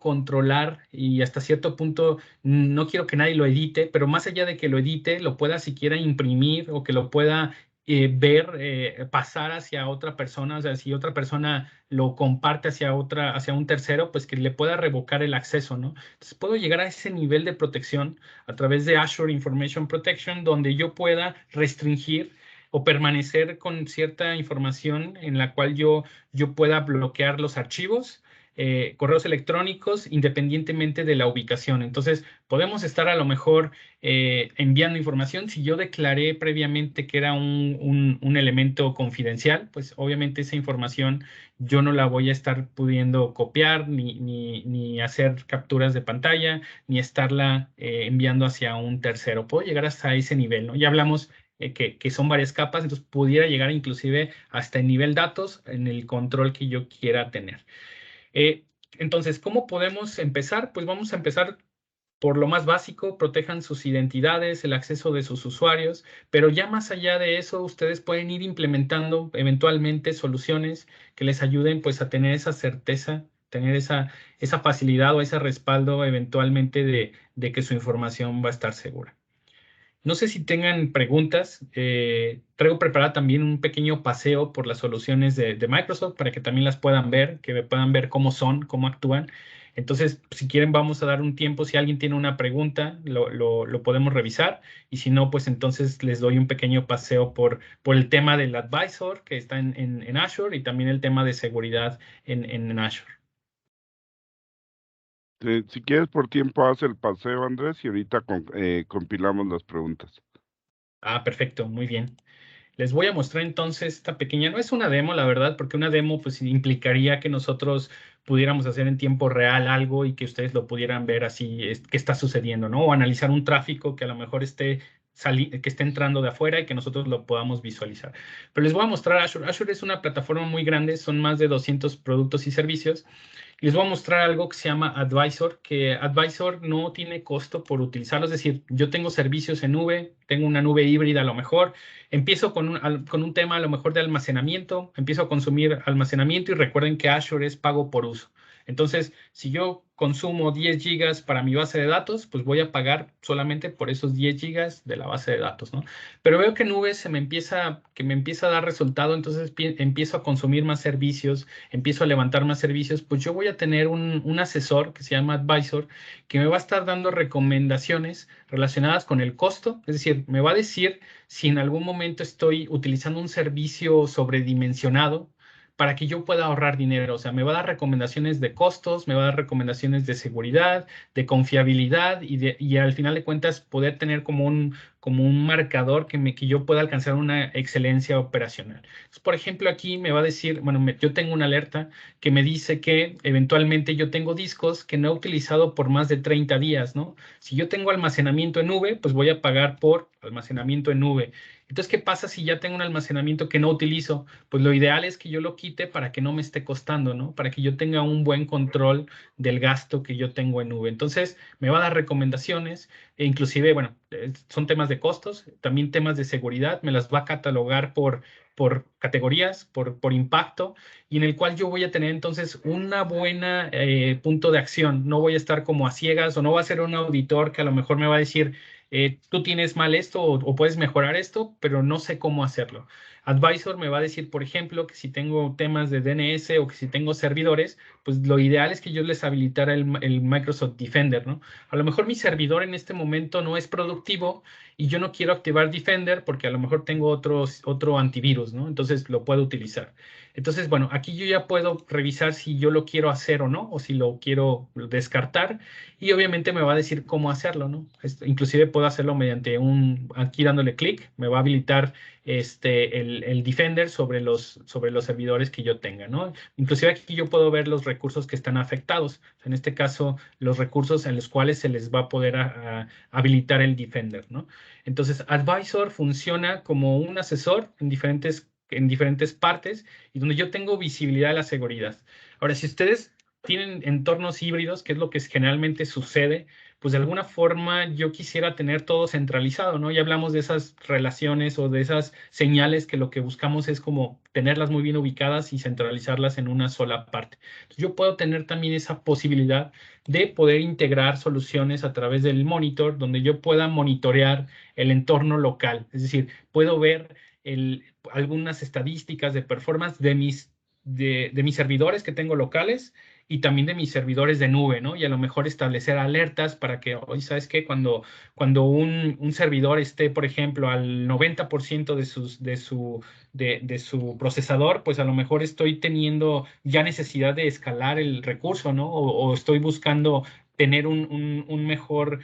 controlar y hasta cierto punto no quiero que nadie lo edite, pero más allá de que lo edite, lo pueda siquiera imprimir o que lo pueda ver pasar hacia otra persona, o sea, si otra persona lo comparte hacia un tercero, pues que le pueda revocar el acceso, ¿no? Entonces puedo llegar a ese nivel de protección a través de Azure Information Protection, donde yo pueda restringir o permanecer con cierta información en la cual yo pueda bloquear los archivos, correos electrónicos, independientemente de la ubicación. Entonces, podemos estar a lo mejor enviando información. Si yo declaré previamente que era un elemento confidencial, pues obviamente esa información yo no la voy a estar pudiendo copiar, ni hacer capturas de pantalla, ni estarla enviando hacia un tercero. Puedo llegar hasta ese nivel, ¿no? Ya hablamos que son varias capas, entonces pudiera llegar inclusive hasta el nivel datos en el control que yo quiera tener. Entonces, ¿cómo podemos empezar? Pues vamos a empezar por lo más básico, protejan sus identidades, el acceso de sus usuarios, pero ya más allá de eso, ustedes pueden ir implementando eventualmente soluciones que les ayuden pues a tener esa certeza, tener esa facilidad o ese respaldo eventualmente de que su información va a estar segura. No sé si tengan preguntas. Traigo preparado también un pequeño paseo por las soluciones de Microsoft para que también las puedan ver, que puedan ver cómo son, cómo actúan. Entonces, si quieren, vamos a dar un tiempo. Si alguien tiene una pregunta, lo podemos revisar. Y si no, pues entonces les doy un pequeño paseo por el tema del advisor que está en Azure y también el tema de seguridad en Azure. Si quieres por tiempo, haz el paseo, Andrés, y ahorita compilamos las preguntas. Ah, perfecto, muy bien. Les voy a mostrar entonces esta pequeña, no es una demo, la verdad, porque una demo pues implicaría que nosotros pudiéramos hacer en tiempo real algo y que ustedes lo pudieran ver así, qué está sucediendo, ¿no? O analizar un tráfico que a lo mejor que esté entrando de afuera y que nosotros lo podamos visualizar. Pero les voy a mostrar Azure. Azure es una plataforma muy grande, son más de 200 productos y servicios. Les voy a mostrar algo que se llama Advisor, que Advisor no tiene costo por utilizarlo. Es decir, yo tengo servicios en nube, tengo una nube híbrida a lo mejor, empiezo con un tema a lo mejor de almacenamiento, empiezo a consumir almacenamiento y recuerden que Azure es pago por uso. Entonces, si yo consumo 10 gigas para mi base de datos, pues voy a pagar solamente por esos 10 gigas de la base de datos, ¿no? Pero veo que nube que me empieza a dar resultado, entonces empiezo a consumir más servicios, empiezo a levantar más servicios, pues yo voy a tener un asesor que se llama Advisor, que me va a estar dando recomendaciones relacionadas con el costo, es decir, me va a decir si en algún momento estoy utilizando un servicio sobredimensionado para que yo pueda ahorrar dinero. O sea, me va a dar recomendaciones de costos, me va a dar recomendaciones de seguridad, de confiabilidad y al final de cuentas poder tener como un marcador que yo pueda alcanzar una excelencia operacional. Entonces, por ejemplo, aquí me va a decir, bueno, yo tengo una alerta que me dice que eventualmente yo tengo discos que no he utilizado por más de 30 días, ¿no? Si yo tengo almacenamiento en nube, pues voy a pagar por almacenamiento en nube. Entonces, ¿qué pasa si ya tengo un almacenamiento que no utilizo? Pues lo ideal es que yo lo quite para que no me esté costando, ¿no? Para que yo tenga un buen control del gasto que yo tengo en nube. Entonces, me va a dar recomendaciones e inclusive, bueno, son temas de costos, también temas de seguridad, me las va a catalogar por categorías, por impacto, y en el cual yo voy a tener entonces una buena punto de acción. No voy a estar como a ciegas o no va a ser un auditor que a lo mejor me va a decir, tú tienes mal esto o puedes mejorar esto, pero no sé cómo hacerlo. Advisor me va a decir, por ejemplo, que si tengo temas de DNS o que si tengo servidores, pues lo ideal es que yo les habilitara el Microsoft Defender, ¿no? A lo mejor mi servidor en este momento no es productivo y yo no quiero activar Defender porque a lo mejor tengo otro antivirus, ¿no? Entonces lo puedo utilizar. Entonces, bueno, aquí yo ya puedo revisar si yo lo quiero hacer o no, o si lo quiero descartar, y obviamente me va a decir cómo hacerlo, ¿no? Inclusive puedo hacerlo mediante aquí dándole clic, me va a habilitar el Defender sobre los servidores que yo tenga, ¿no? Inclusive aquí yo puedo ver los recursos que están afectados. En este caso, los recursos en los cuales se les va a poder habilitar el Defender, ¿no? Entonces, Advisor funciona como un asesor en diferentes partes y donde yo tengo visibilidad de la seguridad. Ahora, si ustedes tienen entornos híbridos, que es lo que generalmente sucede, pues de alguna forma yo quisiera tener todo centralizado, ¿no? Ya hablamos de esas relaciones o de esas señales que lo que buscamos es como tenerlas muy bien ubicadas y centralizarlas en una sola parte. Entonces, yo puedo tener también esa posibilidad de poder integrar soluciones a través del monitor, donde yo pueda monitorear el entorno local. Es decir, puedo ver algunas estadísticas de performance de mis servidores que tengo locales y también de mis servidores de nube, ¿no? Y a lo mejor establecer alertas para que, hoy, ¿sabes qué? Cuando un servidor esté, por ejemplo, al 90% de su procesador, pues a lo mejor estoy teniendo ya necesidad de escalar el recurso, ¿no? O estoy buscando tener un mejor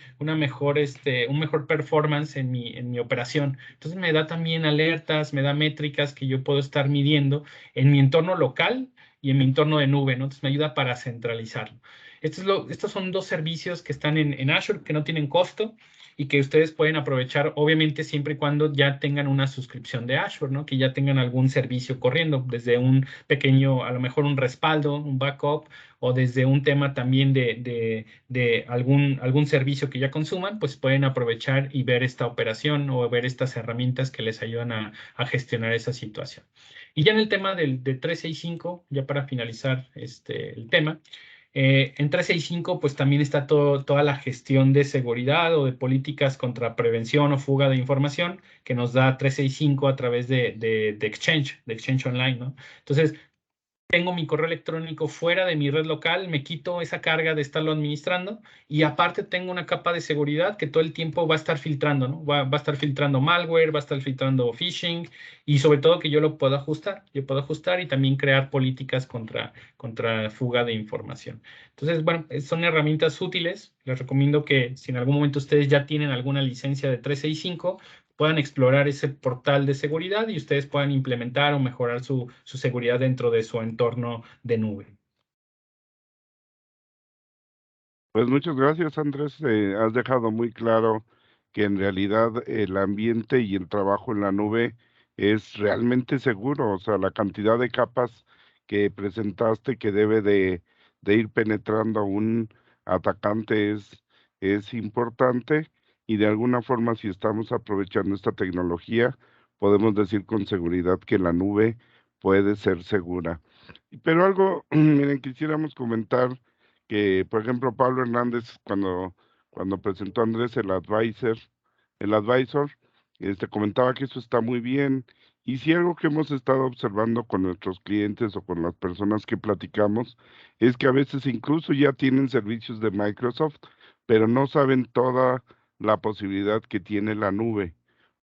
performance en mi operación. Entonces me da también alertas, me da métricas que yo puedo estar midiendo en mi entorno local y en mi entorno de nube, ¿no? Entonces me ayuda para centralizarlo. Estos son dos servicios que están en Azure que no tienen costo y que ustedes pueden aprovechar, obviamente, siempre y cuando ya tengan una suscripción de Azure, ¿no? Que ya tengan algún servicio corriendo, desde un pequeño, a lo mejor un respaldo, un backup, o desde un tema también de algún servicio que ya consuman, pues pueden aprovechar y ver esta operación o ver estas herramientas que les ayudan a gestionar esa situación. Y ya en el tema de 365, ya para finalizar el tema, en 365 pues también está toda la gestión de seguridad o de políticas contra prevención o fuga de información que nos da 365 a través de Exchange Online, ¿no? Entonces, tengo mi correo electrónico fuera de mi red local, me quito esa carga de estarlo administrando y aparte tengo una capa de seguridad que todo el tiempo va a estar filtrando, ¿no? Va a estar filtrando malware, va a estar filtrando phishing y sobre todo que yo lo puedo ajustar. Yo puedo ajustar y también crear políticas contra fuga de información. Entonces, bueno, son herramientas útiles. Les recomiendo que si en algún momento ustedes ya tienen alguna licencia de 365, puedan explorar ese portal de seguridad y ustedes puedan implementar o mejorar su seguridad dentro de su entorno de nube. Pues muchas gracias, Andrés. Has dejado muy claro que en realidad el ambiente y el trabajo en la nube es realmente seguro. O sea, la cantidad de capas que presentaste que debe de ir penetrando un atacante es importante y de alguna forma si estamos aprovechando esta tecnología, podemos decir con seguridad que la nube puede ser segura. Pero algo, miren, quisiéramos comentar que, por ejemplo, Pablo Hernández, cuando presentó a Andrés el advisor, comentaba que eso está muy bien. Y si algo que hemos estado observando con nuestros clientes o con las personas que platicamos, es que a veces incluso ya tienen servicios de Microsoft, pero no saben toda la posibilidad que tiene la nube.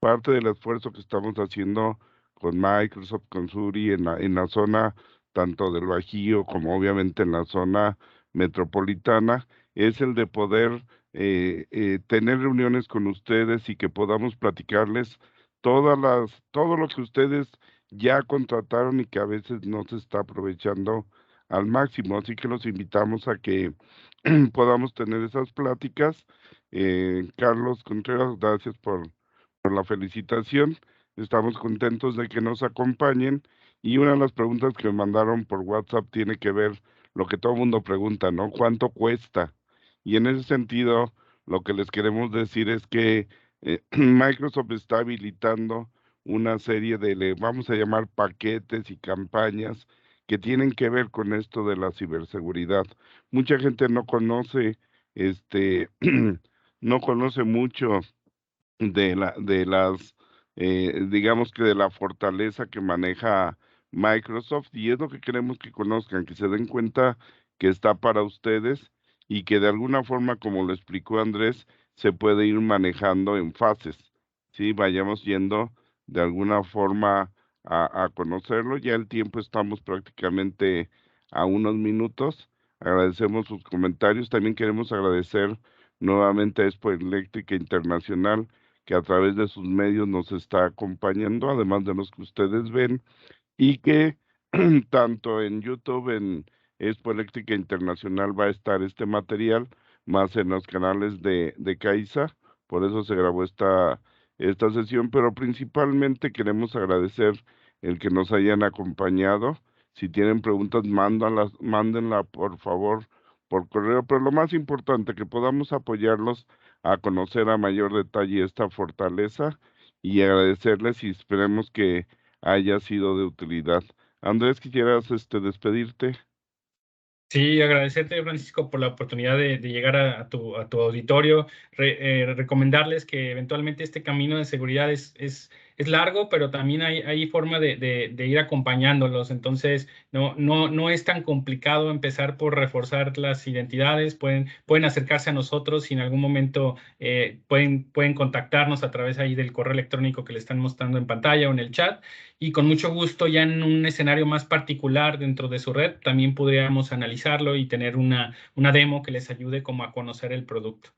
Parte del esfuerzo que estamos haciendo con Microsoft, con Suri, en la zona tanto del Bajío como obviamente en la zona metropolitana, es el de poder tener reuniones con ustedes y que podamos platicarles todo lo que ustedes ya contrataron y que a veces no se está aprovechando al máximo. Así que los invitamos a que podamos tener esas pláticas. Carlos Contreras, gracias por la felicitación. Estamos contentos de que nos acompañen. Y una de las preguntas que me mandaron por WhatsApp tiene que ver lo que todo el mundo pregunta, ¿no? ¿Cuánto cuesta? Y en ese sentido, lo que les queremos decir es que Microsoft está habilitando una serie vamos a llamar paquetes y campañas que tienen que ver con esto de la ciberseguridad. Mucha gente no conoce, no conoce mucho digamos que de la fortaleza que maneja Microsoft y es lo que queremos que conozcan, que se den cuenta que está para ustedes y que de alguna forma, como lo explicó Andrés, se puede ir manejando en fases, ¿sí? Vayamos yendo de alguna forma a conocerlo. Ya el tiempo estamos prácticamente a unos minutos. Agradecemos sus comentarios. También queremos agradecer nuevamente a Expo Eléctrica Internacional que a través de sus medios nos está acompañando, además de los que ustedes ven, y que tanto en YouTube, en Expo Eléctrica Internacional va a estar este material, más en los canales de CAISA, por eso se grabó esta sesión, pero principalmente queremos agradecer el que nos hayan acompañado. Si tienen preguntas, mándenla por favor por correo, pero lo más importante, que podamos apoyarlos a conocer a mayor detalle esta fortaleza y agradecerles y esperemos que haya sido de utilidad. Andrés, quisieras despedirte. Sí, agradecerte, Francisco, por la oportunidad de llegar a tu auditorio, recomendarles que eventualmente este camino de seguridad es largo, pero también hay forma de ir acompañándolos. Entonces, no es tan complicado empezar por reforzar las identidades. Pueden acercarse a nosotros y en algún momento pueden contactarnos a través ahí del correo electrónico que le están mostrando en pantalla o en el chat y con mucho gusto ya en un escenario más particular dentro de su red también podríamos analizarlo y tener una demo que les ayude como a conocer el producto.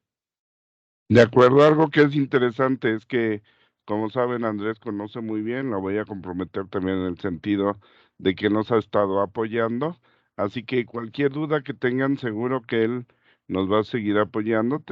De acuerdo, algo que es interesante es que, como saben, Andrés conoce muy bien, lo voy a comprometer también en el sentido de que nos ha estado apoyando, así que cualquier duda que tengan, seguro que él nos va a seguir apoyando.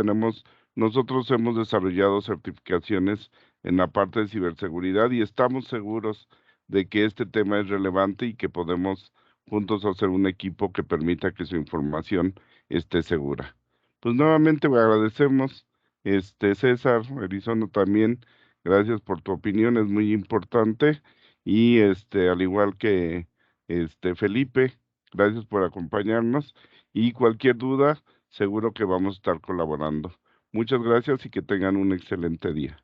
Nosotros hemos desarrollado certificaciones en la parte de ciberseguridad y estamos seguros de que este tema es relevante y que podemos juntos hacer un equipo que permita que su información esté segura. Pues nuevamente le agradecemos. César Elizondo también, gracias por tu opinión, es muy importante. Y al igual que Felipe, gracias por acompañarnos. Y cualquier duda, seguro que vamos a estar colaborando. Muchas gracias y que tengan un excelente día.